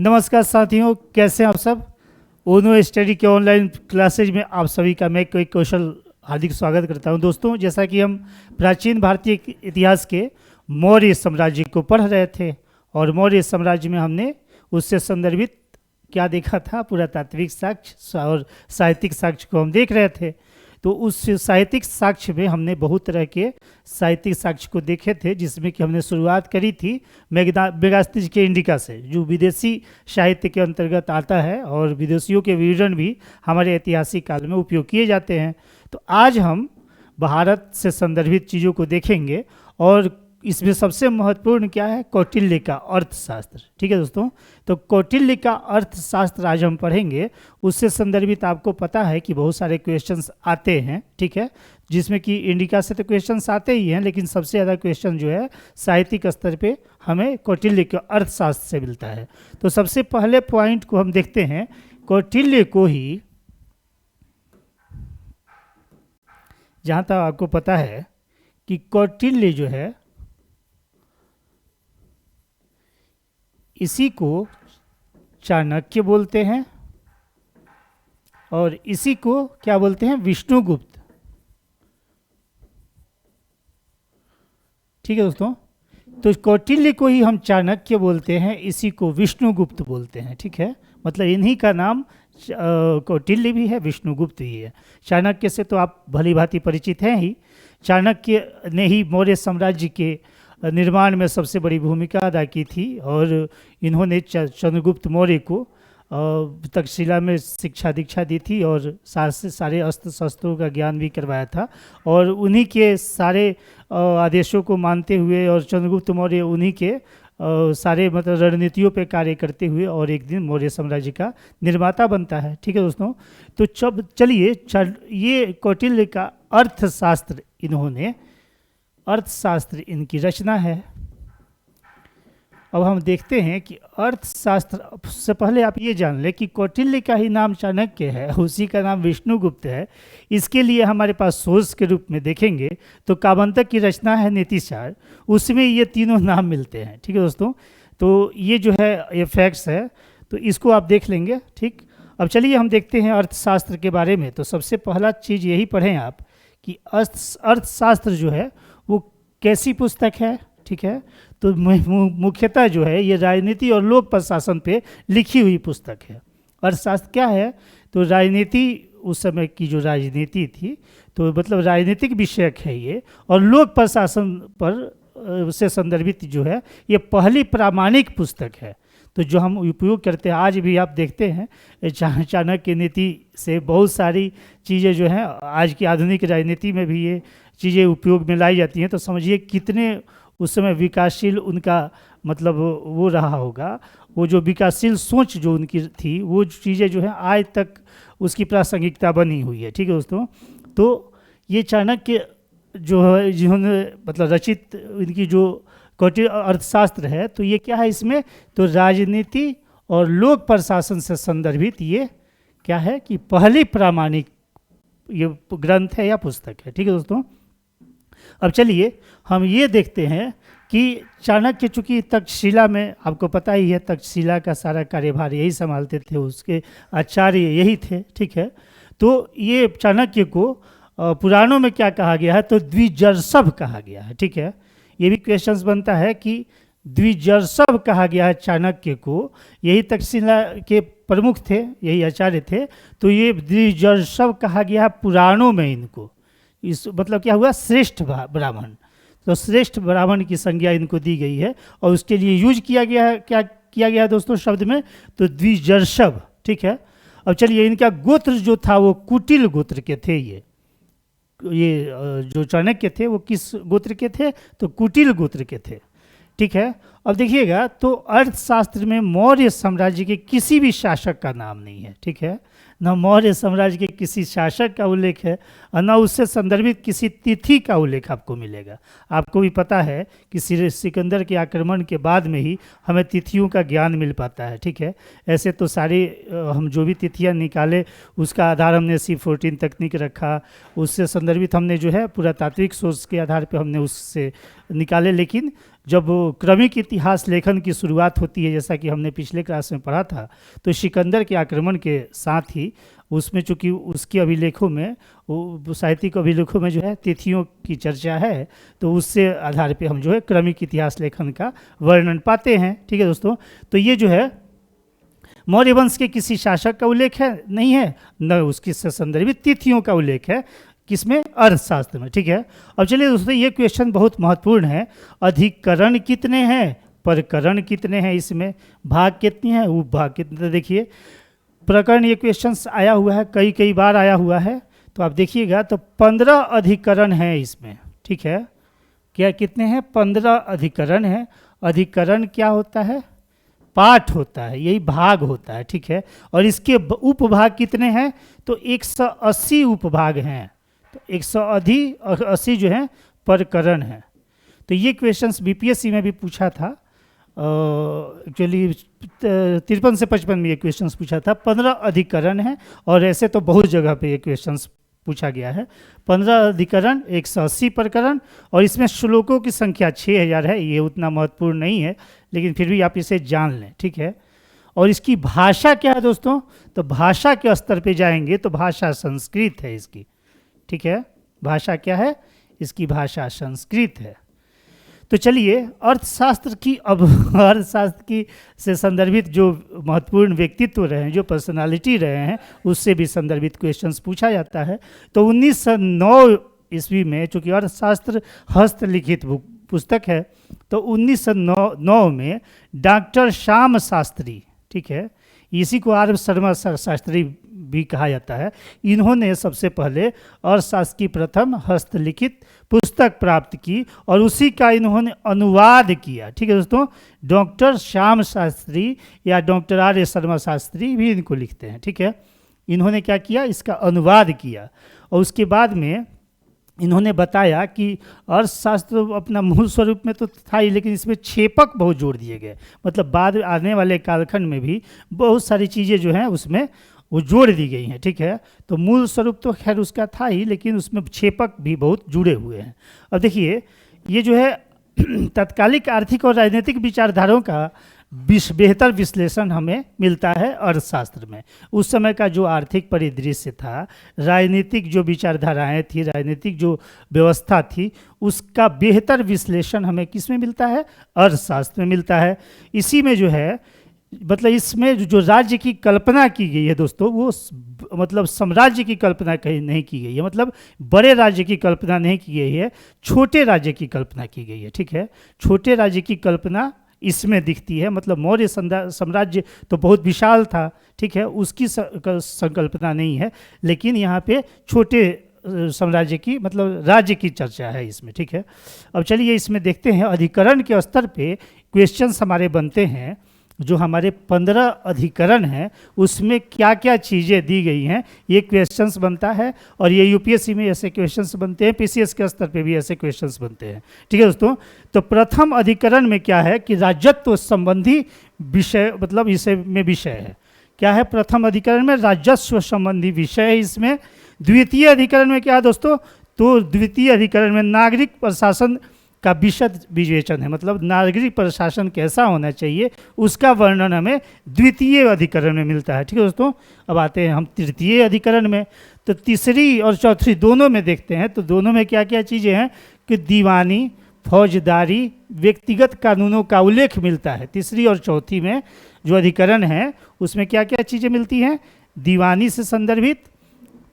नमस्कार साथियों, कैसे हैं आप सब। ओनो स्टडी के ऑनलाइन क्लासेज में आप सभी का मैं कोई कौशल हार्दिक स्वागत करता हूं। दोस्तों, जैसा कि हम प्राचीन भारतीय इतिहास के मौर्य साम्राज्य को पढ़ रहे थे और मौर्य साम्राज्य में हमने उससे संदर्भित क्या देखा था, पुरातात्विक साक्ष्य और साहित्यिक साक्ष्य को हम देख रहे थे। तो उस साहित्यिक साक्ष्य में हमने बहुत तरह के साहित्यिक साक्ष्य को देखे थे, जिसमें कि हमने शुरुआत करी थी मेगास्थनीज के इंडिका से, जो विदेशी साहित्य के अंतर्गत आता है और विदेशियों के विवरण भी हमारे ऐतिहासिक काल में उपयोग किए जाते हैं। तो आज हम भारत से संदर्भित चीज़ों को देखेंगे और इसमें सबसे महत्वपूर्ण क्या है, कौटिल्य का अर्थशास्त्र। ठीक है दोस्तों, तो कौटिल्य का अर्थशास्त्र आज हम पढ़ेंगे। उससे संदर्भित आपको पता है कि बहुत सारे क्वेश्चंस आते हैं, ठीक है, जिसमें कि इंडिका से तो क्वेश्चंस आते ही हैं, लेकिन सबसे ज़्यादा क्वेश्चन जो है साहित्यिक स्तर पे हमें कौटिल्य के अर्थशास्त्र से मिलता है। तो सबसे पहले पॉइंट को हम देखते हैं, कौटिल्य को ही, जहाँ तक आपको पता है कि कौटिल्य जो है इसी को चाणक्य बोलते हैं और इसी को क्या बोलते हैं, विष्णुगुप्त। ठीक है दोस्तों, तो कौटिल्य को ही हम चाणक्य बोलते हैं, इसी को विष्णुगुप्त बोलते हैं। ठीक है, मतलब इन्हीं का नाम कौटिल्य भी है, विष्णुगुप्त भी है। चाणक्य से तो आप भली भांति परिचित हैं ही। चाणक्य ने ही मौर्य साम्राज्य के निर्माण में सबसे बड़ी भूमिका अदा की थी और इन्होंने चंद्रगुप्त मौर्य को तक्षशिला में शिक्षा दीक्षा दी थी और सारे अस्त्र शस्त्रों का ज्ञान भी करवाया था। और उन्हीं के सारे आदेशों को मानते हुए और चंद्रगुप्त मौर्य उन्हीं के सारे मतलब रणनीतियों पे कार्य करते हुए और एक दिन मौर्य साम्राज्य का निर्माता बनता है। ठीक है दोस्तों, तो चलिए ये कौटिल्य का अर्थशास्त्र, इन्होंने अर्थशास्त्र इनकी रचना है। अब हम देखते हैं कि अर्थशास्त्र से पहले आप ये जान लें कि कौटिल्य का ही नाम चाणक्य है, उसी का नाम विष्णुगुप्त है। इसके लिए हमारे पास सोर्स के रूप में देखेंगे तो काव्यांतक की रचना है नीतिसार, उसमें ये तीनों नाम मिलते हैं। ठीक है दोस्तों, तो ये जो है ये फैक्ट्स है, तो इसको आप देख लेंगे। ठीक, अब चलिए हम देखते हैं अर्थशास्त्र के बारे में। तो सबसे पहला चीज़ यही पढ़ें आप कि अर्थशास्त्र जो है वो कैसी पुस्तक है। ठीक है, तो मुख्यतः जो है ये राजनीति और लोक प्रशासन पे लिखी हुई पुस्तक है। अर्थशास्त्र क्या है, तो राजनीति, उस समय की जो राजनीति थी, तो मतलब राजनीतिक विषयक है ये, और लोक प्रशासन पर से संदर्भित जो है ये पहली प्रामाणिक पुस्तक है। तो जो हम उपयोग करते हैं आज भी, आप देखते हैं चाणक्य नीति से बहुत सारी चीज़ें जो हैं आज की आधुनिक राजनीति में भी ये चीज़ें उपयोग में लाई जाती हैं। तो समझिए कितने उस समय विकासशील उनका मतलब वो रहा होगा, वो जो विकासशील सोच जो उनकी थी, वो चीज़ें जो है आज तक उसकी प्रासंगिकता बनी हुई है। ठीक है दोस्तों, तो ये चाणक्य जो है जिन्होंने मतलब रचित इनकी जो कौटिल्य अर्थशास्त्र है, तो ये क्या है इसमें, तो राजनीति और लोक प्रशासन से संदर्भित ये क्या है कि पहली प्रामाणिक ये ग्रंथ है या पुस्तक है। ठीक है दोस्तों, अब चलिए हम ये देखते हैं कि चाणक्य चूँकि तक्षशिला में, आपको पता ही है तक्षशिला का सारा कार्यभार यही संभालते थे, उसके आचार्य यही थे। ठीक है, तो ये चाणक्य को पुराणों में क्या कहा गया है, तो द्विजर्षभ कहा गया है। ठीक है, ये भी क्वेश्चंस बनता है कि द्विजर्षभ कहा गया है चाणक्य को, यही तक्षशिला के प्रमुख थे, यही आचार्य थे, तो ये द्विजर्षभ कहा गया है पुराणों में इनको। इस मतलब क्या हुआ, श्रेष्ठ ब्राह्मण, तो श्रेष्ठ ब्राह्मण की संज्ञा इनको दी गई है और उसके लिए यूज किया गया है, क्या किया गया है दोस्तों शब्द में, तो द्विजर्षभ। ठीक है, अब चलिए इनका गोत्र जो था वो कुटिल गोत्र के थे। ये जो चाणक्य थे वो किस गोत्र के थे, तो कुटिल गोत्र के थे। ठीक है, अब देखिएगा तो अर्थशास्त्र में मौर्य साम्राज्य के किसी भी शासक का नाम नहीं है। ठीक है, न मौर्य साम्राज्य के किसी शासक का उल्लेख है और न उससे संदर्भित किसी तिथि का उल्लेख आपको मिलेगा। आपको भी पता है कि सिकंदर के आक्रमण के बाद में ही हमें तिथियों का ज्ञान मिल पाता है। ठीक है, ऐसे तो सारे हम जो भी तिथियां निकाले उसका आधार हमने C14 तकनीक रखा, उससे संदर्भित हमने जो है पुरातात्विक सोर्स के आधार पर हमने उससे निकाले, लेकिन जब क्रमिक इतिहास लेखन की शुरुआत होती है, जैसा कि हमने पिछले क्लास में पढ़ा था, तो सिकंदर के आक्रमण के साथ ही उसमें चूंकि उसके अभिलेखों में, वो साहित्यिक अभिलेखों में जो है तिथियों की चर्चा है, तो उससे आधार पे हम जो है क्रमिक इतिहास लेखन का वर्णन पाते हैं। ठीक है दोस्तों, तो ये जो है मौर्य वंश के किसी शासक का उल्लेख है नहीं है, न उसकी से संदर्भित तिथियों का उल्लेख है, किसमें, अर्थशास्त्र में। ठीक है, अब चलिए दोस्तों, ये क्वेश्चन बहुत महत्वपूर्ण है। अधिकरण कितने हैं, प्रकरण कितने हैं, इसमें भाग कितने हैं, उपभाग कितने। तो देखिए प्रकरण, ये क्वेश्चन आया हुआ है, कई बार आया हुआ है, तो आप देखिएगा तो 15 अधिकरण हैं इसमें। ठीक है, क्या कितने हैं, 15 अधिकरण हैं। अधिकरण क्या होता है, पाठ होता है, यही भाग होता है। ठीक है, और इसके उपभाग कितने हैं, तो 180 उपभाग हैं, तो 180 जो है प्रकरण है। तो ये क्वेश्चंस बीपीएससी में भी पूछा था, एक्चुअली 53 से 55 में ये क्वेश्चंस पूछा था। 15 अधिकरण है, और ऐसे तो बहुत जगह पे ये क्वेश्चंस पूछा गया है। 15 अधिकरण, 180 प्रकरण, और इसमें श्लोकों की संख्या 6000 है। ये उतना महत्वपूर्ण नहीं है, लेकिन फिर भी आप इसे जान लें। ठीक है, और इसकी भाषा क्या है दोस्तों, तो भाषा के स्तर पे जाएंगे तो भाषा संस्कृत है इसकी। ठीक है, भाषा क्या है, इसकी भाषा संस्कृत है। तो चलिए अर्थशास्त्र की, अब अर्थशास्त्र की से संदर्भित जो महत्वपूर्ण व्यक्तित्व रहे हैं, जो पर्सनालिटी रहे हैं, उससे भी संदर्भित क्वेश्चंस पूछा जाता है। तो 1909 ईस्वी में, चूँकि अर्थशास्त्र हस्तलिखित पुस्तक है, तो 1909 में डॉक्टर श्याम शास्त्री, ठीक है, इसी को आर शर्मा शास्त्री भी कहा जाता है, इन्होंने सबसे पहले अर्थशास्त्र की प्रथम हस्तलिखित पुस्तक प्राप्त की और उसी का इन्होंने अनुवाद किया। ठीक है दोस्तों, डॉक्टर श्याम शास्त्री या doctor R S Sharma Shastri भी इनको लिखते हैं। ठीक है, इन्होंने क्या किया, इसका अनुवाद किया, और उसके बाद में इन्होंने बताया कि अर्थशास्त्र अपना मूल स्वरूप में तो था ही, लेकिन इसमें छेपक बहुत जोड़ दिए गए। मतलब बाद आने वाले कालखंड में भी बहुत सारी चीज़ें जो हैं उसमें वो जोड़ दी गई हैं। ठीक है, तो मूल स्वरूप तो खैर उसका था ही, लेकिन उसमें छेपक भी बहुत जुड़े हुए हैं। अब देखिए, ये जो है तत्कालिक आर्थिक और राजनीतिक विचारधाराओं का बेहतर विश्लेषण हमें मिलता है अर्थशास्त्र में। उस समय का जो आर्थिक परिदृश्य था, राजनीतिक जो विचारधाराएं थी, राजनीतिक जो व्यवस्था थी, उसका बेहतर विश्लेषण हमें किस में मिलता है, अर्थशास्त्र में मिलता है। इसी में जो है, मतलब इसमें जो राज्य की कल्पना की गई है दोस्तों, वो मतलब साम्राज्य की कल्पना कहीं नहीं की गई है, मतलब बड़े राज्य की कल्पना नहीं की गई है, छोटे राज्य की कल्पना की गई है। ठीक है, छोटे राज्य की कल्पना इसमें दिखती है। मतलब मौर्य साम्राज्य तो बहुत विशाल था, ठीक है, उसकी संकल्पना नहीं है, लेकिन यहाँ पे छोटे साम्राज्य की, मतलब राज्य की चर्चा है इसमें। ठीक है, अब चलिए इसमें देखते हैं अधिकरण के स्तर पे क्वेश्चंस हमारे बनते हैं। जो हमारे 15 अधिकरण हैं उसमें क्या क्या चीज़ें दी गई हैं, ये क्वेश्चंस बनता है, और ये यूपीएससी में ऐसे क्वेश्चंस बनते हैं, पीसीएस के स्तर पे भी ऐसे क्वेश्चंस बनते हैं। ठीक है दोस्तों, तो प्रथम अधिकरण में क्या है कि राजस्व संबंधी विषय, मतलब इसे में विषय है। क्या है प्रथम अधिकरण में, राजस्व संबंधी विषय है इसमें। द्वितीय अधिकरण में क्या है दोस्तों, तो द्वितीय अधिकरण में नागरिक प्रशासन का विशद विवेचन है, मतलब नागरिक प्रशासन कैसा होना चाहिए उसका वर्णन हमें द्वितीय अधिकरण में मिलता है। ठीक है दोस्तों, अब आते हैं हम तृतीय अधिकरण में। तो तीसरी और चौथी दोनों में देखते हैं, तो दोनों में क्या क्या चीज़ें हैं कि दीवानी, फौजदारी, व्यक्तिगत कानूनों का उल्लेख मिलता है। तीसरी और चौथी में जो अधिकरण है उसमें क्या क्या चीज़ें मिलती हैं, दीवानी से संदर्भित,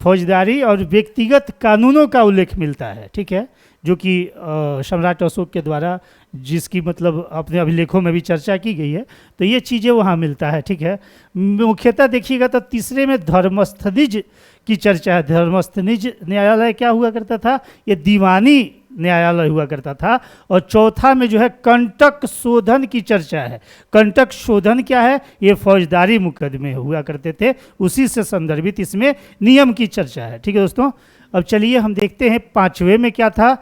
फौजदारी और व्यक्तिगत कानूनों का उल्लेख मिलता है। ठीक है, जो कि सम्राट अशोक के द्वारा, जिसकी मतलब अपने अभिलेखों में भी चर्चा की गई है, तो ये चीज़ें वहाँ मिलता है। ठीक है, मुख्यतः देखिएगा तो तीसरे में धर्मस्थनिज की चर्चा है। धर्मस्थनिज न्यायालय क्या हुआ करता था, ये दीवानी न्यायालय हुआ करता था। और चौथा में जो है कंटक शोधन की चर्चा है। कंटक शोधन क्या है, ये फौजदारी मुकदमे हुआ करते थे, उसी से संदर्भित इसमें नियम की चर्चा है। ठीक है दोस्तों, अब चलिए हम देखते हैं पांचवें में क्या था,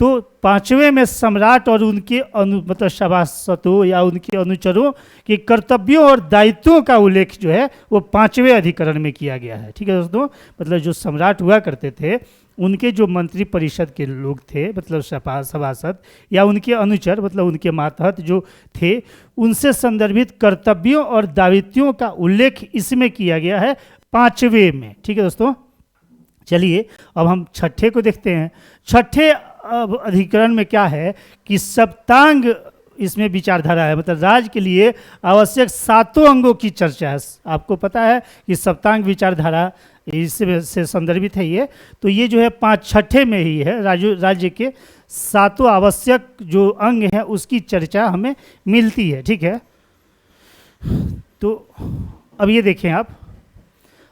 तो पांचवें में सम्राट और उनके मतलब सभासदों या उनके अनुचरों के कर्तव्यों और दायित्वों का उल्लेख जो है वो पांचवें अधिकरण में किया गया है। ठीक है दोस्तों, मतलब जो सम्राट हुआ करते थे उनके जो मंत्री परिषद के लोग थे मतलब सभासद या उनके अनुचर मतलब उनके मातहत जो थे, उनसे संदर्भित कर्तव्यों और दायित्वों का उल्लेख इसमें किया गया है पांचवें में। ठीक है दोस्तों, चलिए अब हम छठे को देखते हैं। छठे अधिकरण में क्या है कि सप्तांग इसमें विचारधारा है, मतलब राज के लिए आवश्यक 7 अंगों की चर्चा है। आपको पता है कि सप्तांग विचारधारा इससे से संदर्भित है ये, तो ये जो है 5-6 में ही है, राज्य के 7 आवश्यक जो अंग हैं उसकी चर्चा हमें मिलती है। ठीक है, तो अब ये देखें आप,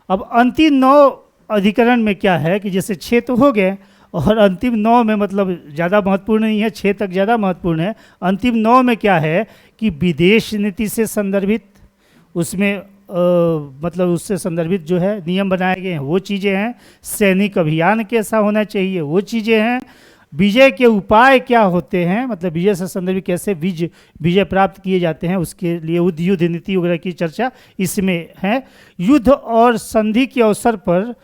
अब अंतिम 9 अधिकरण में क्या है कि जैसे 6 तो हो गए और अंतिम 9 में मतलब ज़्यादा महत्वपूर्ण नहीं है, 6 तक ज़्यादा महत्वपूर्ण है। अंतिम 9 में क्या है कि विदेश नीति से संदर्भित उसमें मतलब उससे संदर्भित जो है नियम बनाए गए हैं वो चीज़ें हैं। सैनिक अभियान कैसा होना चाहिए वो चीज़ें हैं। विजय के उपाय क्या होते हैं, मतलब विजय से संदर्भित कैसे विजय प्राप्त किए जाते हैं उसके लिए युद्ध नीति वगैरह की चर्चा इसमें है। युद्ध और संधि के अवसर पर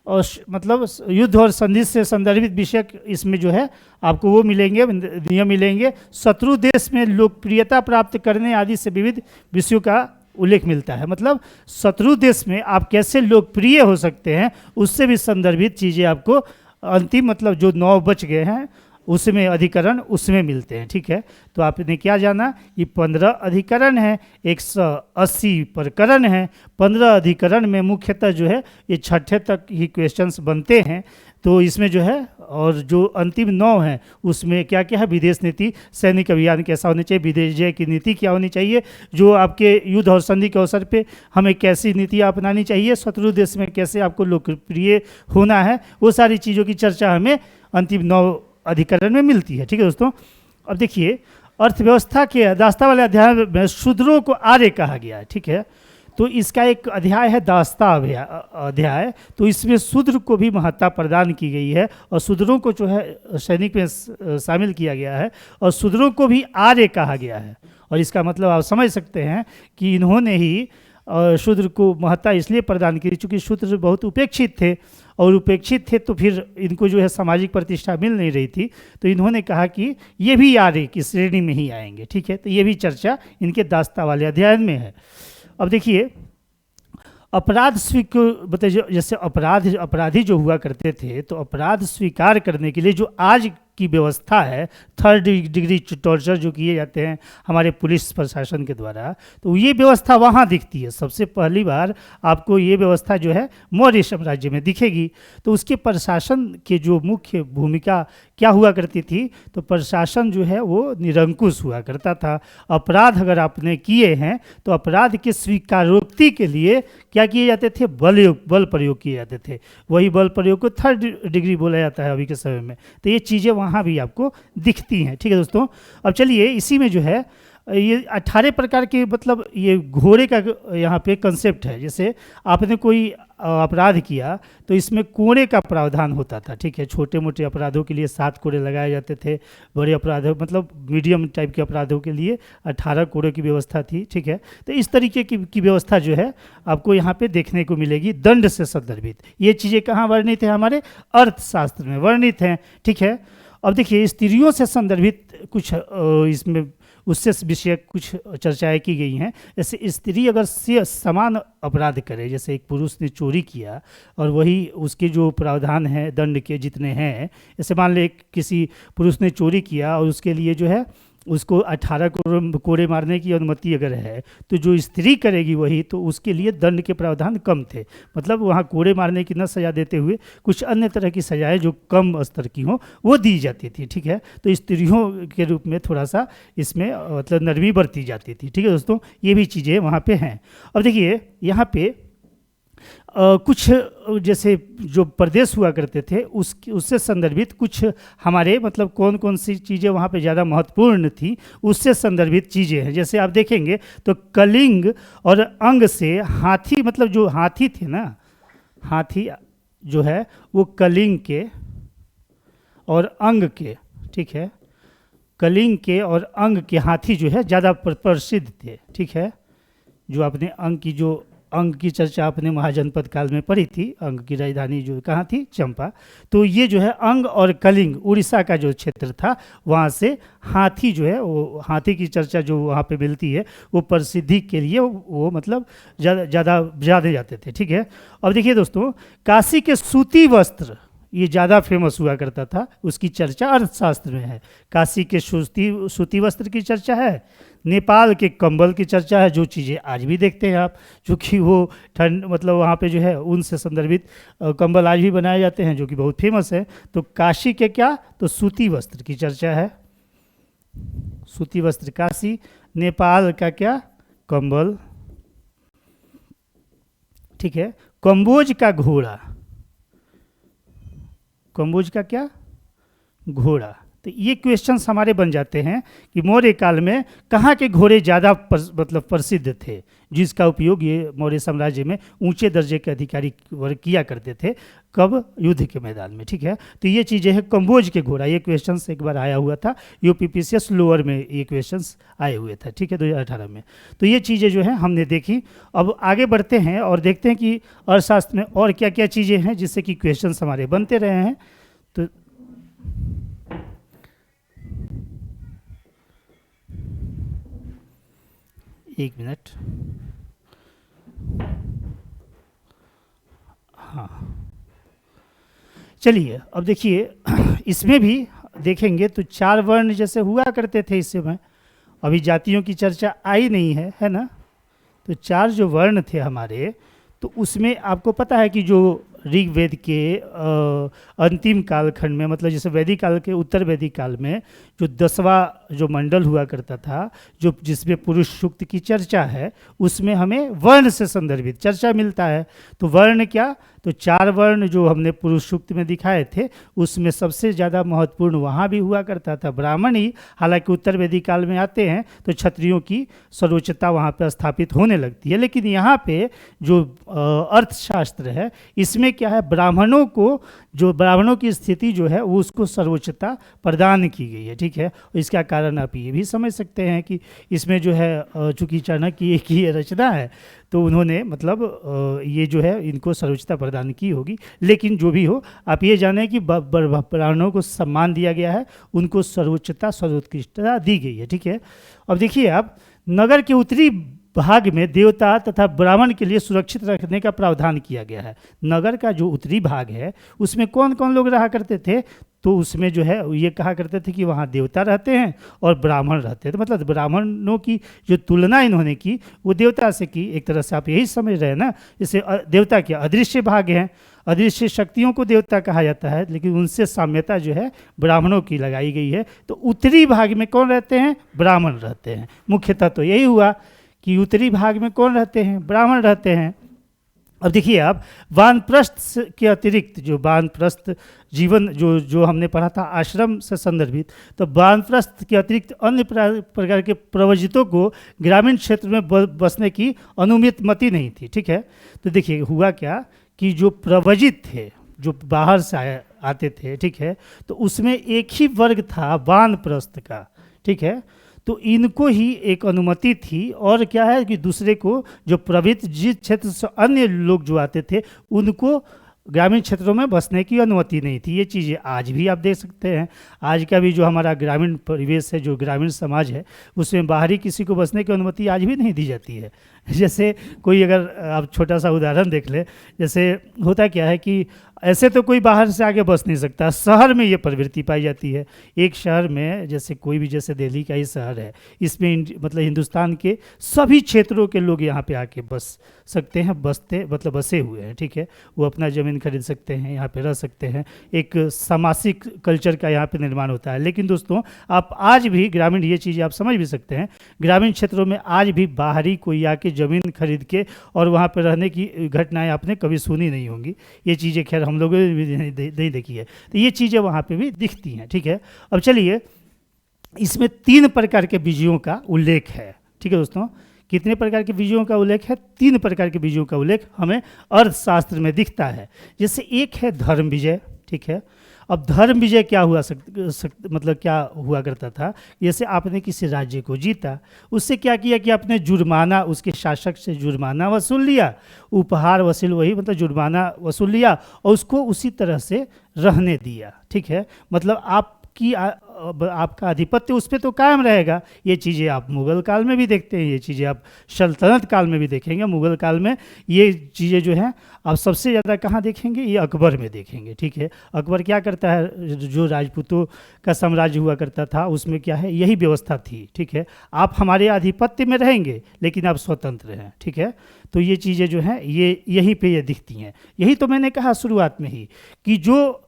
और मतलब युद्ध और संधि से संदर्भित विषय इसमें जो है आपको वो मिलेंगे, नियम मिलेंगे। शत्रु देश में लोकप्रियता प्राप्त करने आदि से विविध विषयों का उल्लेख मिलता है, मतलब शत्रु देश में आप कैसे लोकप्रिय हो सकते हैं उससे भी संदर्भित चीज़ें आपको अंतिम मतलब जो 9 बच गए हैं उसमें अधिकरण उसमें मिलते हैं। ठीक है, तो आपने क्या जाना, ये 15 अधिकरण है, 180 प्रकरण है। 15 अधिकरण में मुख्यतः जो है ये छठे तक ही क्वेश्चंस बनते हैं। तो इसमें जो है और जो अंतिम 9 हैं उसमें क्या क्या है, विदेश नीति, सैनिक अभियान कैसा होना चाहिए, विदेश की नीति क्या होनी चाहिए, जो आपके युद्ध और संधि के अवसर पे हमें कैसी नीति अपनानी चाहिए, शत्रु देश में कैसे आपको लोकप्रिय होना है, वो सारी चीज़ों की चर्चा हमें अंतिम 9 अधिकरण में मिलती है। ठीक है दोस्तों, अब देखिए अर्थव्यवस्था के दास्ता वाले अध्याय में शूद्रों को आर्य कहा गया है। ठीक है, तो इसका एक अध्याय है दास्ता अध्याय, तो इसमें शूद्र को भी महत्ता प्रदान की गई है और शूद्रों को जो है सैनिक में शामिल किया गया है और शूद्रों को भी आर्य कहा गया है। और इसका मतलब आप समझ सकते हैं कि इन्होंने ही शूद्र को महत्ता इसलिए प्रदान की चूँकि शूद्र बहुत उपेक्षित थे और उपेक्षित थे तो फिर इनको जो है सामाजिक प्रतिष्ठा मिल नहीं रही थी, तो इन्होंने कहा कि ये भी आर्य की श्रेणी में ही आएंगे। ठीक है, तो ये भी चर्चा इनके दास्ता वाले अध्ययन में है। अब देखिए अपराध मतलब जैसे अपराधी जो हुआ करते थे तो अपराध स्वीकार करने के लिए जो आज की व्यवस्था है 3rd डिग्री टॉर्चर जो किए जाते हैं हमारे पुलिस प्रशासन के द्वारा, तो ये व्यवस्था वहाँ दिखती है। सबसे पहली बार आपको ये व्यवस्था जो है मौर्य साम्राज्य में दिखेगी। तो उसके प्रशासन के जो मुख्य भूमिका क्या हुआ करती थी, तो प्रशासन जो है वो निरंकुश हुआ करता था। अपराध अगर आपने किए हैं तो अपराध के स्वीकारोक्ति के लिए क्या किए जाते थे, बल प्रयोग किए जाते थे। वही बल प्रयोग को 3rd डिग्री बोला जाता है अभी के समय में। तो ये चीज़ें वहाँ भी आपको दिखती हैं। ठीक है दोस्तों, अब चलिए इसी में जो है ये 18 प्रकार के मतलब ये घोड़े का यहाँ पे कंसेप्ट है। जैसे आपने कोई अपराध किया तो इसमें कोड़े का प्रावधान होता था। ठीक है, छोटे मोटे अपराधों के लिए 7 कोड़े लगाए जाते थे, बड़े अपराधों मतलब मीडियम टाइप के अपराधों के लिए 18 कोड़े की व्यवस्था थी। ठीक है, तो इस तरीके की व्यवस्था जो है आपको यहाँ पे देखने को मिलेगी दंड से संदर्भित। ये चीज़ें कहाँ वर्णित है, हमारे अर्थशास्त्र में वर्णित हैं। ठीक है, अब देखिए स्त्रियों से संदर्भित कुछ इसमें उससे विषय कुछ चर्चाएं की गई हैं। जैसे स्त्री अगर से समान अपराध करे, जैसे एक पुरुष ने चोरी किया और वही उसके जो प्रावधान हैं दंड के जितने हैं, जैसे मान ले किसी पुरुष ने चोरी किया और उसके लिए जो है उसको 18 कोड़े मारने की अनुमति अगर है, तो जो स्त्री करेगी वही तो उसके लिए दंड के प्रावधान कम थे। मतलब वहाँ कोड़े मारने की न सज़ा देते हुए कुछ अन्य तरह की सजाएं जो कम स्तर की हों वो दी जाती थी। ठीक है, तो स्त्रियों के रूप में थोड़ा सा इसमें मतलब नरमी बरती जाती थी। ठीक है दोस्तों, ये भी चीज़ें वहाँ पर हैं। अब देखिए यहाँ पे कुछ जैसे जो प्रदेश हुआ करते थे उससे संदर्भित कुछ हमारे मतलब कौन कौन सी चीज़ें वहाँ पे ज़्यादा महत्वपूर्ण थी उससे संदर्भित चीज़ें हैं। जैसे आप देखेंगे तो कलिंग और अंग से हाथी, मतलब जो हाथी थे ना, हाथी जो है वो कलिंग के और अंग के, ठीक है, कलिंग के और अंग के हाथी जो है ज़्यादा प्रसिद्ध थे, ठीक है। जो आपने अंग की चर्चा आपने महाजनपद काल में पढ़ी थी, अंग की राजधानी जो कहाँ थी, चंपा। तो ये जो है अंग और कलिंग उड़ीसा का जो क्षेत्र था, वहाँ से हाथी जो है, वो हाथी की चर्चा जो वहाँ पे मिलती है, वो प्रसिद्धि के लिए वो मतलब ज़्यादा जाते थे, ठीक है। अब देखिए दोस्तों, काशी के सूती वस्त्र ये ज़्यादा फेमस हुआ करता था, उसकी चर्चा अर्थशास्त्र में है। काशी के सूती वस्त्र की चर्चा है, नेपाल के कंबल की चर्चा है, जो चीज़ें आज भी देखते हैं आप, चूँकि वो ठंड मतलब वहाँ पे जो है उनसे संदर्भित कंबल आज भी बनाए जाते हैं, जो कि बहुत फेमस है। तो काशी के क्या, तो सूती वस्त्र की चर्चा है, सूती वस्त्र काशी। नेपाल का क्या, कंबल, ठीक है। कंबोज का घोड़ा, कंबोज का क्या, घोड़ा। तो ये क्वेश्चंस हमारे बन जाते हैं कि मौर्य काल में कहाँ के घोड़े ज़्यादा मतलब प्रसिद्ध थे, जिसका उपयोग ये मौर्य साम्राज्य में ऊंचे दर्जे के अधिकारी वर्ग किया करते थे, कब, युद्ध के मैदान में, ठीक है। तो ये चीज़ें हैं कंबोज के घोड़ा, ये क्वेश्चंस एक बार आया हुआ था यूपीपीसीएस लोअर में, ये क्वेश्चंस आए हुए थे, ठीक है, 2018 में। तो ये चीज़ें जो है हमने देखी। अब आगे बढ़ते हैं और देखते हैं कि अर्थशास्त्र में और क्या क्या चीज़ें हैं जिससे कि क्वेश्चंस हमारे बनते रहे हैं। तो एक मिनट, हाँ चलिए, अब देखिए इसमें भी देखेंगे तो 4 वर्ण जैसे हुआ करते थे इस समय, अभी जातियों की चर्चा आई नहीं है ना। तो 4 जो वर्ण थे हमारे, तो उसमें आपको पता है कि जो ऋग्वेद के अंतिम कालखंड में, मतलब जैसे वैदिक काल के उत्तर वैदिक काल में जो 10वां जो मंडल हुआ करता था, जो जिसमें पुरुष सूक्त की चर्चा है, उसमें हमें वर्ण से संदर्भित चर्चा मिलता है। तो वर्ण क्या, तो 4 वर्ण जो हमने पुरुष सूक्त में दिखाए थे, उसमें सबसे ज़्यादा महत्वपूर्ण वहाँ भी हुआ करता था ब्राह्मण ही। हालांकि उत्तर वैदिक काल में आते हैं तो क्षत्रियों की सर्वोच्चता वहाँ पर स्थापित होने लगती है, लेकिन यहाँ पे जो अर्थशास्त्र है, इसमें क्या है, ब्राह्मणों की स्थिति जो है वो उसको सर्वोच्चता प्रदान की गई है, ठीक है। इसका कारण आप ये भी समझ सकते हैं कि इसमें जो है चूँकि चाणक्य की ये रचना है, तो उन्होंने मतलब ये जो है इनको सर्वोच्चता प्रदान की होगी। लेकिन जो भी हो, आप ये जानें कि ब्राह्मणों को सम्मान दिया गया है, उनको सर्वोच्चता सर्वोत्कृष्टता दी गई है, ठीक है। अब देखिए आप, नगर के उत्तरी भाग में देवता तथा ब्राह्मण के लिए सुरक्षित रखने का प्रावधान किया गया है। नगर का जो उत्तरी भाग है, उसमें कौन कौन लोग रहा करते थे, तो उसमें जो है ये कहा करते थे कि वहाँ देवता रहते हैं और ब्राह्मण रहते हैं। तो मतलब ब्राह्मणों की जो तुलना इन्होंने की वो देवता से की, एक तरह से आप यही समझ रहे हैं ना। जैसे देवता के अदृश्य भाग हैं, अदृश्य शक्तियों को देवता कहा जाता है, लेकिन उनसे साम्यता जो है ब्राह्मणों की लगाई गई है। तो उत्तरी भाग में कौन रहते हैं, ब्राह्मण रहते हैं। मुख्यतः तो यही हुआ कि उत्तरी भाग में कौन रहते हैं, ब्राह्मण रहते हैं। अब देखिए आप, वानप्रस्थ के अतिरिक्त जो वानप्रस्थ जीवन जो हमने पढ़ा था आश्रम से संदर्भित, तो वानप्रस्थ के अतिरिक्त अन्य प्रकार के प्रवजितों को ग्रामीण क्षेत्र में बसने की अनुमति नहीं थी, ठीक है। तो देखिए हुआ क्या कि जो प्रवजित थे, जो बाहर से आते थे, ठीक है, तो उसमें एक ही वर्ग था वानप्रस्थ का, ठीक है। तो इनको ही एक अनुमति थी, और क्या है कि दूसरे को जो प्रवृत्त जिस क्षेत्र से अन्य लोग जो आते थे, उनको ग्रामीण क्षेत्रों में बसने की अनुमति नहीं थी। ये चीज़ें आज भी आप देख सकते हैं। आज का भी जो हमारा ग्रामीण परिवेश है, जो ग्रामीण समाज है, उसमें बाहरी किसी को बसने की अनुमति आज भी नहीं दी जाती है। जैसे कोई, अगर आप छोटा सा उदाहरण देख ले, जैसे होता क्या है कि ऐसे तो कोई बाहर से आगे बस नहीं सकता, शहर में ये प्रवृत्ति पाई जाती है। एक शहर में, जैसे कोई भी, जैसे दिल्ली का ही शहर है, इसमें मतलब हिंदुस्तान के सभी क्षेत्रों के लोग यहाँ पे आके बस सकते हैं, बसे हुए हैं, ठीक है। वो अपना ज़मीन खरीद सकते हैं, यहाँ पे रह सकते हैं, एक सामाजिक कल्चर का यहाँ पे निर्माण होता है। लेकिन दोस्तों, आप आज भी ग्रामीण, ये चीज़ें आप समझ भी सकते हैं, ग्रामीण क्षेत्रों में आज भी बाहरी कोई आके ज़मीन खरीद के और वहाँ पर रहने की घटनाएँ आपने कभी सुनी नहीं होंगी। ये चीज़ें खैर हम लोगों ने भी नहीं देखी है। तो ये चीज़ें वहाँ पे भी दिखती हैं, ठीक है। अब चलिए, इसमें 3 प्रकार के बीजों का उल्लेख है, ठीक है दोस्तों। कितने प्रकार के बीजों का उल्लेख है, 3 प्रकार के बीजों का उल्लेख हमें अर्थशास्त्र में दिखता है। जैसे एक है धर्म विजय, ठीक है, अब धर्म विजय क्या हुआ मतलब क्या हुआ करता था, जैसे आपने किसी राज्य को जीता, उससे क्या किया कि आपने जुर्माना, उसके शासक से जुर्माना वसूल लिया, उपहार वसूल, वही मतलब जुर्माना वसूल लिया और उसको उसी तरह से रहने दिया। ठीक है, मतलब आपका आधिपत्य उस पर तो कायम रहेगा। ये चीज़ें आप मुग़ल काल में भी देखते हैं, ये चीज़ें आप सल्तनत काल में भी देखेंगे। मुग़ल काल में ये चीज़ें जो हैं आप सबसे ज़्यादा कहाँ देखेंगे, ये अकबर में देखेंगे। ठीक है, अकबर क्या करता है, जो राजपूतों का साम्राज्य हुआ करता था उसमें क्या है, यही व्यवस्था थी। ठीक है, आप हमारे आधिपत्य में रहेंगे लेकिन आप स्वतंत्र हैं। ठीक है, तो ये चीज़ें जो हैं ये यहीं पे ये दिखती हैं। यही तो मैंने कहा शुरुआत में ही कि जो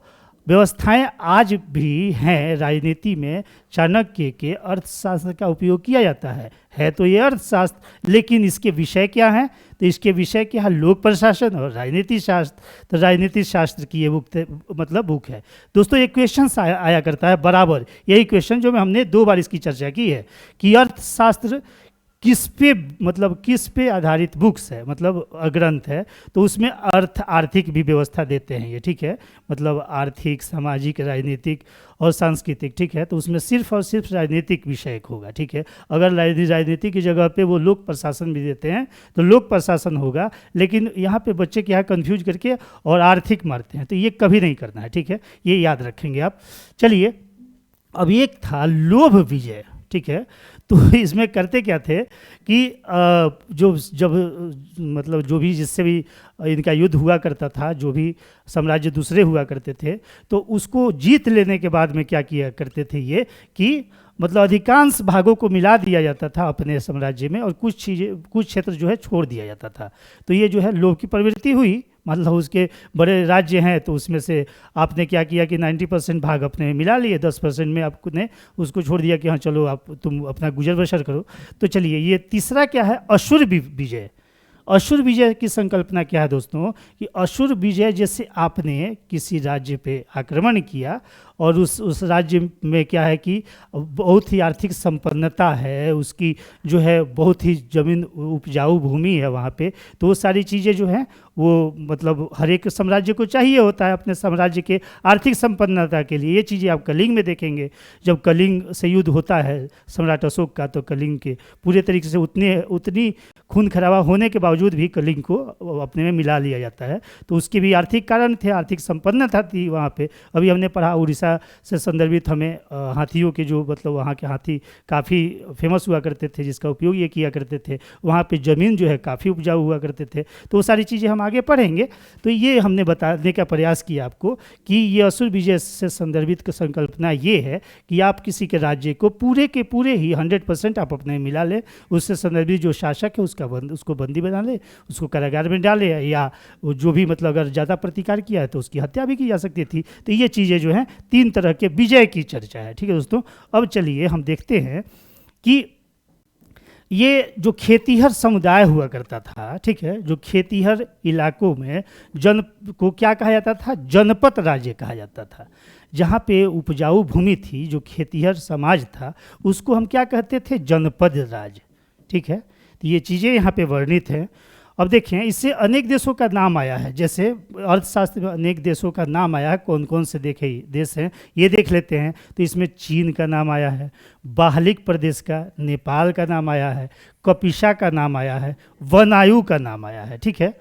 व्यवस्थाएं आज भी हैं राजनीति में, चाणक्य के अर्थशास्त्र का उपयोग किया जाता है तो ये अर्थशास्त्र, लेकिन इसके विषय क्या हैं, तो इसके विषय क्या है, लोक प्रशासन और राजनीति शास्त्र। तो राजनीति शास्त्र की ये बुक है दोस्तों। एक क्वेश्चन आया करता है बराबर, यही क्वेश्चन जो हमने 2 बार इसकी चर्चा की है कि अर्थशास्त्र किस पे आधारित बुक्स है, मतलब ग्रंथ है, तो उसमें आर्थिक भी व्यवस्था देते हैं ये। ठीक है, मतलब आर्थिक, सामाजिक, राजनीतिक और सांस्कृतिक। ठीक है, तो उसमें सिर्फ और सिर्फ राजनीतिक विषय होगा। ठीक है, अगर राजनीति की जगह पे वो लोक प्रशासन भी देते हैं तो लोक प्रशासन होगा, लेकिन यहाँ पे बच्चे क्या कंफ्यूज करके और आर्थिक मारते हैं, तो ये कभी नहीं करना है। ठीक है, ये याद रखेंगे आप। चलिए, अब एक था लोभ विजय। ठीक है, तो इसमें करते क्या थे कि जो भी जिससे भी इनका युद्ध हुआ करता था, जो भी साम्राज्य दूसरे हुआ करते थे, तो उसको जीत लेने के बाद में क्या किया करते थे ये कि मतलब अधिकांश भागों को मिला दिया जाता था अपने साम्राज्य में और कुछ क्षेत्र जो है छोड़ दिया जाता था। तो ये जो है लोभ की प्रवृत्ति हुई, मतलब उसके बड़े राज्य हैं तो उसमें से आपने क्या किया कि 90% भाग अपने मिला लिए, 10% में आपने उसको छोड़ दिया कि हाँ चलो तुम अपना गुजर बसर करो। तो चलिए, ये तीसरा क्या है, असुर विजय। असुर विजय की संकल्पना क्या है दोस्तों, कि असुर विजय जैसे आपने किसी राज्य पे आक्रमण किया और उस राज्य में क्या है कि बहुत ही आर्थिक संपन्नता है, उसकी जो है बहुत ही ज़मीन उपजाऊ भूमि है वहाँ पे, तो वो सारी चीज़ें जो हैं वो मतलब हर एक साम्राज्य को चाहिए होता है अपने साम्राज्य के आर्थिक संपन्नता के लिए। ये चीज़ें आप कलिंग में देखेंगे, जब कलिंग से युद्ध होता है सम्राट अशोक का, तो कलिंग के पूरे तरीके से उतनी खून खराबा होने के बावजूद भी कलिंग को अपने में मिला लिया जाता है। तो उसके भी आर्थिक कारण थे, आर्थिक संपन्नता थी वहाँ पे। अभी हमने पढ़ा उड़ीसा से संदर्भित हमें हाथियों के जो मतलब वहाँ के हाथी काफ़ी फेमस हुआ करते थे, जिसका उपयोग ये किया करते थे। वहाँ पे ज़मीन जो है काफ़ी उपजाऊ हुआ करते थे। तो वो सारी चीज़ें हम आगे पढ़ेंगे। तो ये हमने बताने का प्रयास किया आपको कि ये असुर विजय से संदर्भित संकल्पना ये है कि आप किसी के राज्य को पूरे के पूरे ही 100% आप अपने मिला लें, उससे संदर्भित जो शासक है उसको बंदी बना ले, उसको कारागार में डाले, या जो भी मतलब अगर ज़्यादा प्रतिकार किया है तो उसकी हत्या भी की जा सकती थी। तो ये चीज़ें जो हैं 3 तरह के विजय की चर्चा है। ठीक है दोस्तों, अब चलिए हम देखते हैं कि ये जो खेतीहर समुदाय हुआ करता था, ठीक है, जो खेतीहर इलाकों में जन को क्या कहा जाता था, जनपद राज्य कहा जाता था। जहाँ पे उपजाऊ भूमि थी, जो खेतीहर समाज था, उसको हम क्या कहते थे, जनपद राज्य। ठीक है, तो ये चीज़ें यहाँ पे वर्णित हैं। अब देखें, इससे अनेक देशों का नाम आया है, जैसे अर्थशास्त्र में अनेक देशों का नाम आया है। कौन कौन से देश हैं ये देख लेते हैं। तो इसमें चीन का नाम आया है, बाहलिक प्रदेश का, नेपाल का नाम आया है, कपिशा का नाम आया है, वनायु का नाम आया है। ठीक है,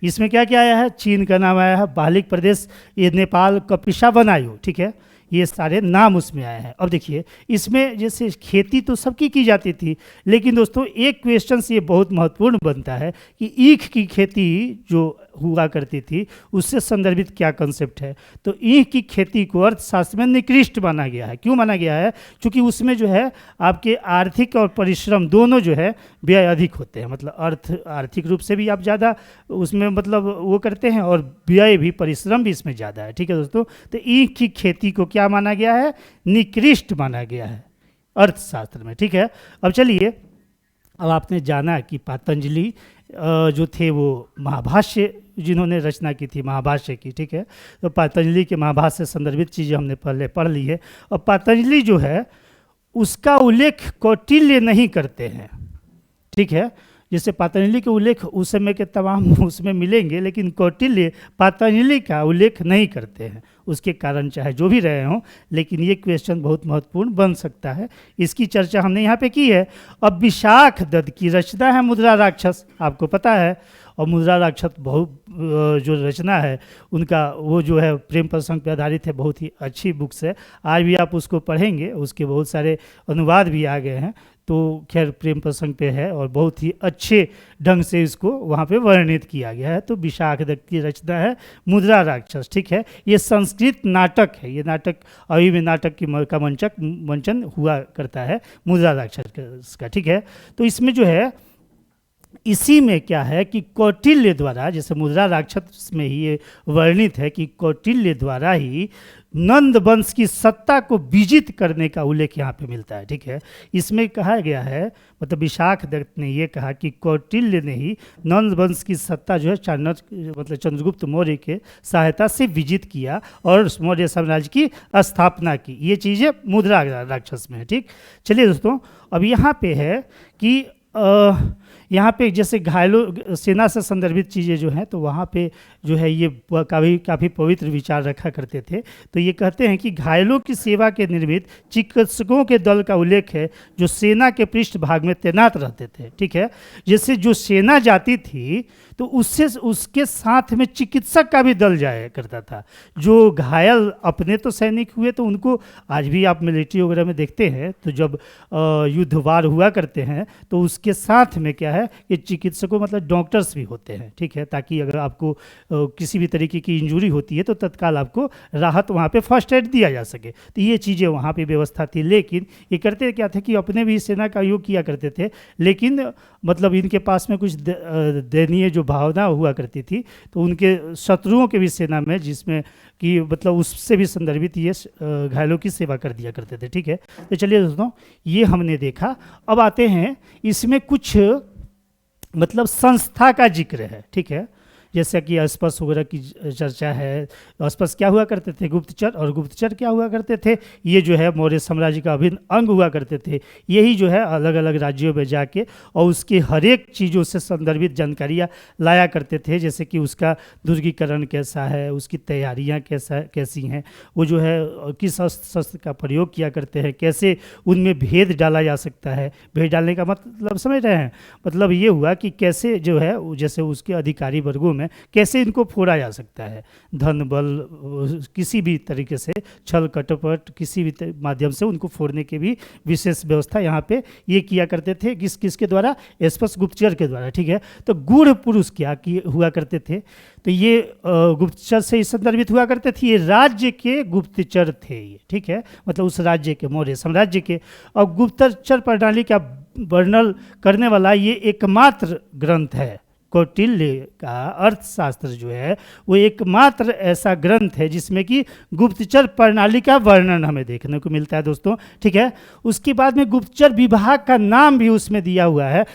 इसमें क्या क्या आया है, चीन का नाम आया है, बाहलिक प्रदेश, ये नेपाल, कपिशा, वनायु। ठीक है, ये सारे नाम उसमें आए हैं। अब देखिए, इसमें जैसे खेती तो सबकी की जाती थी, लेकिन दोस्तों एक क्वेश्चन ये बहुत महत्वपूर्ण बनता है कि ईख की खेती जो हुआ करती थी उससे संदर्भित क्या कंसेप्ट है। तो ईख की खेती को अर्थशास्त्र में निकृष्ट माना गया है। क्यों माना गया है, क्योंकि उसमें जो है आपके आर्थिक और परिश्रम दोनों जो है व्यय अधिक होते हैं। मतलब आर्थिक रूप से भी आप ज़्यादा उसमें मतलब वो करते हैं और व्यय भी, परिश्रम भी इसमें ज़्यादा है। ठीक है दोस्तों, तो ईख की खेती को क्या माना गया है, निकृष्ट माना गया है अर्थशास्त्र में। ठीक है, अब चलिए, अब आपने जाना कि पतंजलि जो थे वो महाभाष्य जिन्होंने रचना की थी, महाभाष्य की। ठीक है, तो पतंजलि के महाभाष्य से संदर्भित चीज़ें हमने पहले पढ़ ली है। और पतंजलि जो है उसका उल्लेख कौटिल्य नहीं करते हैं। ठीक है, जैसे पातंजलि के उल्लेख उस समय के तमाम उसमें मिलेंगे, लेकिन कौटिल्य पातंजलि का उल्लेख नहीं करते हैं। उसके कारण चाहे जो भी रहे हों, लेकिन ये क्वेश्चन बहुत महत्वपूर्ण बन सकता है। इसकी चर्चा हमने यहाँ पे की है। अब विशाख दत्त की रचना है मुद्रा राक्षस, आपको पता है। और मुद्रा राक्षस बहुत जो रचना है उनका, वो जो है प्रेम प्रसंग पर आधारित है, बहुत ही अच्छी बुक्स है। आज भी आप उसको पढ़ेंगे, उसके बहुत सारे अनुवाद भी आ गए हैं। तो खैर प्रेम प्रसंग पे है और बहुत ही अच्छे ढंग से इसको वहाँ पे वर्णित किया गया है। तो विशाख दत्त की रचना है मुद्रा राक्षस, ठीक है। ये संस्कृत नाटक है, ये नाटक अभी भी नाटक की का मंचन हुआ करता है मुद्रा राक्षस का, ठीक है। तो इसमें जो है, इसी में क्या है कि कौटिल्य द्वारा, जैसे मुद्रा राक्षस में ही ये वर्णित है कि कौटिल्य द्वारा ही नंद वंश की सत्ता को विजित करने का उल्लेख यहाँ पे मिलता है, ठीक है। इसमें कहा गया है, मतलब विशाख दत्त ने ये कहा कि कौटिल्य ने ही नंद वंश की सत्ता जो है चाणक्य मतलब चंद्रगुप्त मौर्य के सहायता से विजित किया और मौर्य साम्राज्य की स्थापना की। ये चीज़ें मुद्रा राक्षस में है, ठीक। चलिए दोस्तों, अब यहाँ पे है कि यहाँ पे जैसे घायलों सेना से संदर्भित चीज़ें जो हैं, तो वहाँ पे जो है ये काफ़ी पवित्र विचार रखा करते थे। तो ये कहते हैं कि घायलों की सेवा के निर्मित चिकित्सकों के दल का उल्लेख है जो सेना के पृष्ठभाग में तैनात रहते थे, ठीक है। जैसे जो सेना जाती थी तो उसके साथ में चिकित्सक का भी दल जाया करता था। जो घायल अपने तो सैनिक हुए, तो उनको आज भी आप मिलिट्री वगैरह में देखते हैं, तो जब युद्ध वार हुआ करते हैं तो उसके साथ में क्या है कि चिकित्सकों मतलब डॉक्टर्स भी होते हैं, ठीक है। ताकि अगर आपको किसी भी तरीके की इंजरी होती है तो तत्काल आपको राहत वहाँ पे फर्स्ट एड दिया जा सके। तो ये चीज़ें वहाँ पे व्यवस्था थी। लेकिन ये करते क्या थे कि अपने भी सेना का योग किया करते थे, लेकिन मतलब इनके पास में कुछ दयनीय जो भावना हुआ करती थी, तो उनके शत्रुओं के भी सेना में, जिसमें कि मतलब उससे भी संदर्भित ये घायलों की सेवा कर दिया करते थे, ठीक है। तो चलिए दोस्तों, ये हमने देखा। अब आते हैं, इसमें कुछ मतलब संस्था का जिक्र है, ठीक है। जैसे कि अस्पस वगैरह की चर्चा है। अस्पस क्या हुआ करते थे? गुप्तचर। और गुप्तचर क्या हुआ करते थे? ये जो है मौर्य साम्राज्य का अभिन्न अंग हुआ करते थे। यही जो है अलग अलग राज्यों में जाके और उसके हर एक चीज़ों से संदर्भित जानकारियाँ लाया करते थे। जैसे कि उसका दुर्गीकरण कैसा है, उसकी तैयारियाँ कैसी हैं, वो जो है किस शस्त्र का प्रयोग किया करते हैं, कैसे उनमें भेद डाला जा सकता है। भेद डालने का मतलब समझ रहे हैं? मतलब ये हुआ कि कैसे जो है, जैसे उसके अधिकारी वर्गों में कैसे इनको फोड़ा जा सकता है। धन बल किसी भी तरीके से, छल कपट किसी भी माध्यम से उनको फोड़ने की भी विशेष व्यवस्था यहाँ पे ये किया करते थे। किसके द्वारा? एस्पस गुप्तचर के द्वारा, ठीक है। तो गूढ़ पुरुष क्या हुआ करते थे? तो ये गुप्तचर से ही संदर्भित हुआ करते थे। ये राज्य के गुप्तचर थे ये, ठीक है। मतलब उस राज्य के, मौर्य साम्राज्य के। और गुप्तचर प्रणाली का वर्णन करने वाला ये एकमात्र ग्रंथ है। कौटिल्य का अर्थशास्त्र जो है वो एकमात्र ऐसा ग्रंथ है जिसमें कि गुप्तचर प्रणाली का वर्णन हमें देखने को मिलता है दोस्तों, ठीक है। उसके बाद में गुप्तचर विभाग का नाम भी उसमें दिया हुआ है,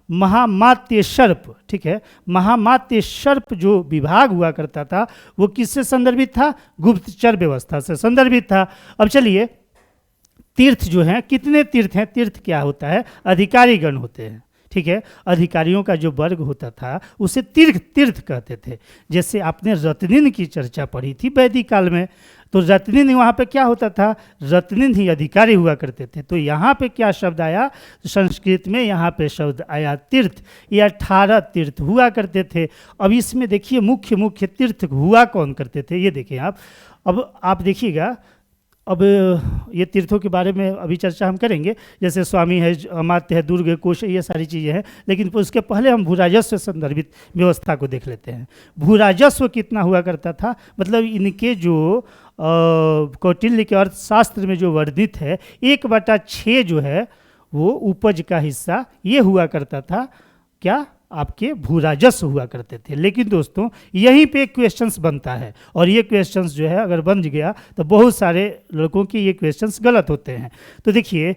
महामात्य सर्प, ठीक है। महामात्य सर्प जो विभाग हुआ करता था वो किससे संदर्भित था? गुप्तचर व्यवस्था से संदर्भित था। अब चलिए, तीर्थ जो हैं, कितने तीर्थ हैं? तीर्थ क्या होता है? अधिकारीगण होते हैं, ठीक है। अधिकारियों का जो वर्ग होता था उसे तीर्थ कहते थे। जैसे आपने रत्निन की चर्चा पढ़ी थी वैदिक काल में, तो रत्निन वहाँ पे क्या होता था? रत्निन ही अधिकारी हुआ करते थे। तो यहाँ पे क्या शब्द आया? संस्कृत में यहाँ पे शब्द आया तीर्थ। ये 18 तीर्थ हुआ करते थे। अब इसमें देखिए मुख्य तीर्थ हुआ कौन करते थे, ये देखें आप। अब आप देखिएगा, अब ये तीर्थों के बारे में अभी चर्चा हम करेंगे। जैसे स्वामी है, अमात्य है, दुर्ग है, कोश है, ये सारी चीज़ें हैं। लेकिन उसके पहले हम भूराजस्व से संदर्भित व्यवस्था को देख लेते हैं। भूराजस्व कितना हुआ करता था? मतलब इनके जो कौटिल्य के अर्थशास्त्र में जो वर्णित है, 1/6 जो है वो उपज का हिस्सा ये हुआ करता था। क्या? आपके भूराजस्व हुआ करते थे। लेकिन दोस्तों यहीं पे क्वेश्चंस बनता है, और ये क्वेश्चंस जो है अगर बन गया तो बहुत सारे लड़कों के ये क्वेश्चंस गलत होते हैं। तो देखिए,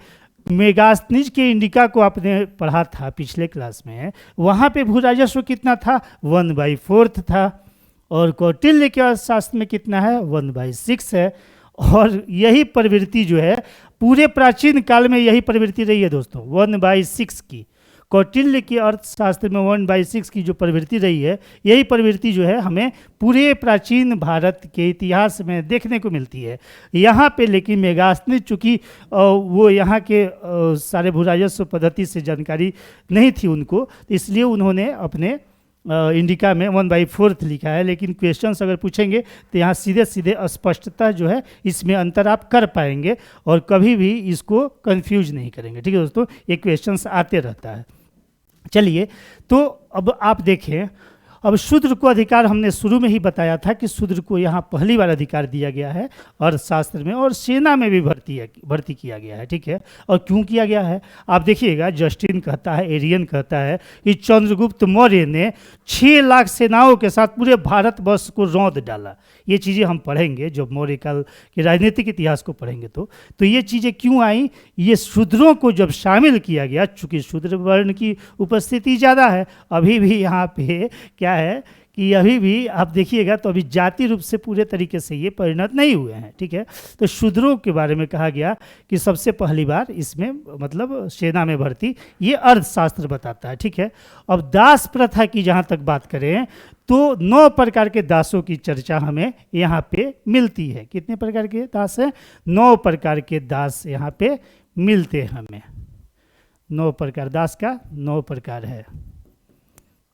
मेगास्थनीज के इंडिका को आपने पढ़ा था पिछले क्लास में, वहाँ पे भूराजस्व कितना था? 1/4 था। और कौटिल्य के अर्थशास्त्र में कितना है? 1/6 है। और यही प्रवृत्ति जो है पूरे प्राचीन काल में यही प्रवृत्ति रही है दोस्तों, 1/6 की। कौटिल्य की अर्थशास्त्र में 1/6 की जो प्रवृत्ति रही है, यही प्रवृत्ति जो है हमें पूरे प्राचीन भारत के इतिहास में देखने को मिलती है। यहाँ पे लेकिन मेगास्थनी चूँकि वो यहाँ के सारे भूराजस्व पद्धति से जानकारी नहीं थी उनको, इसलिए उन्होंने अपने इंडिका में 1/4 लिखा है। लेकिन क्वेश्चंस अगर पूछेंगे तो यहाँ सीधे सीधे स्पष्टता जो है इसमें अंतर आप कर पाएंगे और कभी भी इसको कंफ्यूज नहीं करेंगे। ठीक है दोस्तों, ये क्वेश्चंस आते रहता है। चलिए, तो अब आप देखें, अब शूद्र को अधिकार हमने शुरू में ही बताया था कि शूद्र को यहाँ पहली बार अधिकार दिया गया है अर्थशास्त्र में, और सेना में भी भर्ती किया गया है। ठीक है, और क्यों किया गया है आप देखिएगा। जस्टिन कहता है, एरियन कहता है कि चंद्रगुप्त मौर्य ने 6 लाख सेनाओं के साथ पूरे भारतवर्ष को रौंद डाला। ये चीज़ें हम पढ़ेंगे जब मौर्य काल के राजनीतिक इतिहास को पढ़ेंगे तो ये चीज़ें क्यों आई, ये शूद्रों को जब शामिल किया गया, चूँकि शूद्र वर्ण की उपस्थिति ज़्यादा है अभी भी यहाँ पे, क्या है कि अभी भी आप देखिएगा तो अभी जाति रूप से पूरे तरीके से ये परिणत नहीं हुए हैं। ठीक है, तो शूद्रों के बारे में कहा गया कि सबसे पहली बार इसमें मतलब सेना में भर्ती, ये अर्थशास्त्र बताता है। ठीक है, अब दास प्रथा की जहाँ तक बात करें तो 9 प्रकार के दासों की चर्चा हमें यहाँ पे मिलती है। कितने प्रकार के दास हैं? 9 प्रकार के दास यहाँ पे मिलते हैं हमें। 9 प्रकार, दास का 9 प्रकार है।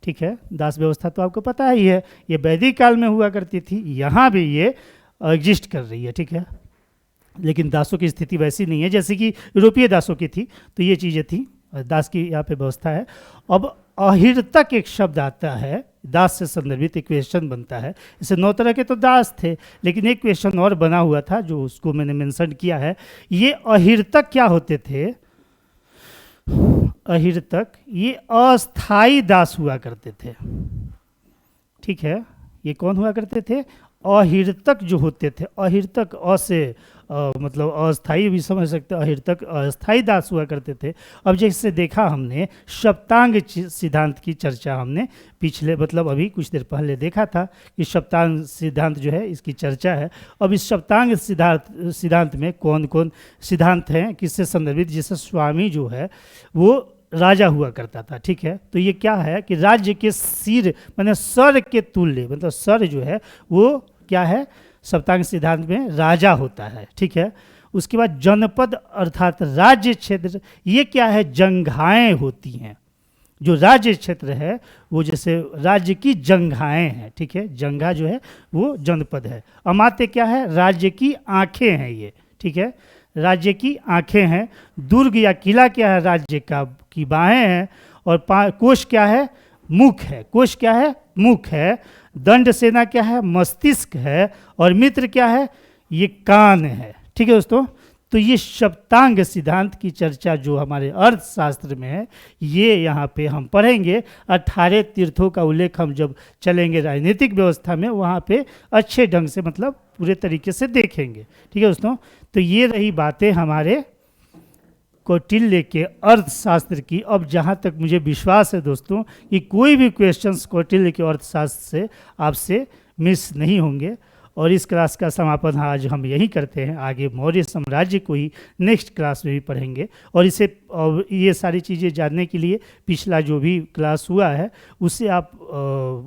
ठीक है, दास व्यवस्था तो आपको पता ही है, ये वैदिक काल में हुआ करती थी, यहाँ भी ये एग्जिस्ट कर रही है। ठीक है, लेकिन दासों की स्थिति वैसी नहीं है जैसे कि यूरोपीय दासों की थी, तो ये चीज़ें थी, दास की यहाँ पे व्यवस्था है। अब अहिर्तक एक शब्द आता है, दास से संदर्भित एक क्वेश्चन बनता है। इसे 9 तरह के तो दास थे, लेकिन एक क्वेश्चन और बना हुआ था जो उसको मैंने मेंशन किया है। ये अहिर्तक क्या होते थे? अहिर्तक ये अस्थाई दास हुआ करते थे। ठीक है, ये कौन हुआ करते थे? अहिर्तक जो होते थे। अहिर्तक अ से मतलब अस्थाई भी समझ सकते, अहिर्तक अस्थाई दास हुआ करते थे। अब जैसे देखा हमने सप्तांग सिद्धांत की चर्चा हमने पिछले मतलब अभी कुछ देर पहले देखा था कि सप्तांग सिद्धांत जो है इसकी चर्चा है। अब इस सप्तांग सिद्धांत में कौन कौन सिद्धांत हैं, किससे संदर्भित? जैसे स्वामी जो है वो राजा हुआ करता था। ठीक है, तो ये क्या है कि राज्य के सिर माने सर के तुल्य, मतलब सर जो है वो क्या है, सप्तांग सिद्धांत में राजा होता है। ठीक है, उसके बाद जनपद अर्थात राज्य क्षेत्र, ये क्या है? जंघाएं होती हैं। जो राज्य क्षेत्र है वो जैसे राज्य की जंघाएं हैं। ठीक है, जंघा जो है वो जनपद है। अमात्य क्या है? राज्य की आंखें हैं ये। ठीक है, राज्य की आंखें हैं। दुर्ग या किला क्या है? राज्य का की बाहें हैं। और कोश क्या है? मुख है। कोश क्या है? मुख है। दंड सेना क्या है? मस्तिष्क है। और मित्र क्या है? ये कान है। ठीक है दोस्तों, तो ये सप्तांग सिद्धांत की चर्चा जो हमारे अर्थशास्त्र में है ये यहाँ पे हम पढ़ेंगे। 18 तीर्थों का उल्लेख हम जब चलेंगे राजनीतिक व्यवस्था में वहाँ पे अच्छे ढंग से मतलब पूरे तरीके से देखेंगे। ठीक है दोस्तों, तो ये रही बातें हमारे कौटिल्य के अर्थशास्त्र की। अब जहाँ तक मुझे विश्वास है दोस्तों कि कोई भी क्वेश्चंस कौटिल्य के अर्थशास्त्र से आपसे मिस नहीं होंगे। और इस क्लास का समापन आज हम यही करते हैं। आगे मौर्य साम्राज्य को ही नेक्स्ट क्लास में भी पढ़ेंगे। और ये सारी चीज़ें जानने के लिए पिछला जो भी क्लास हुआ है उससे आप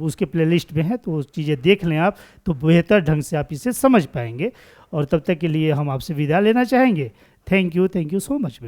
उसके प्लेलिस्ट में है, तो वो चीज़ें देख लें आप, तो बेहतर ढंग से आप इसे समझ पाएंगे। और तब तक के लिए हम आपसे विदा लेना चाहेंगे। Thank you so much.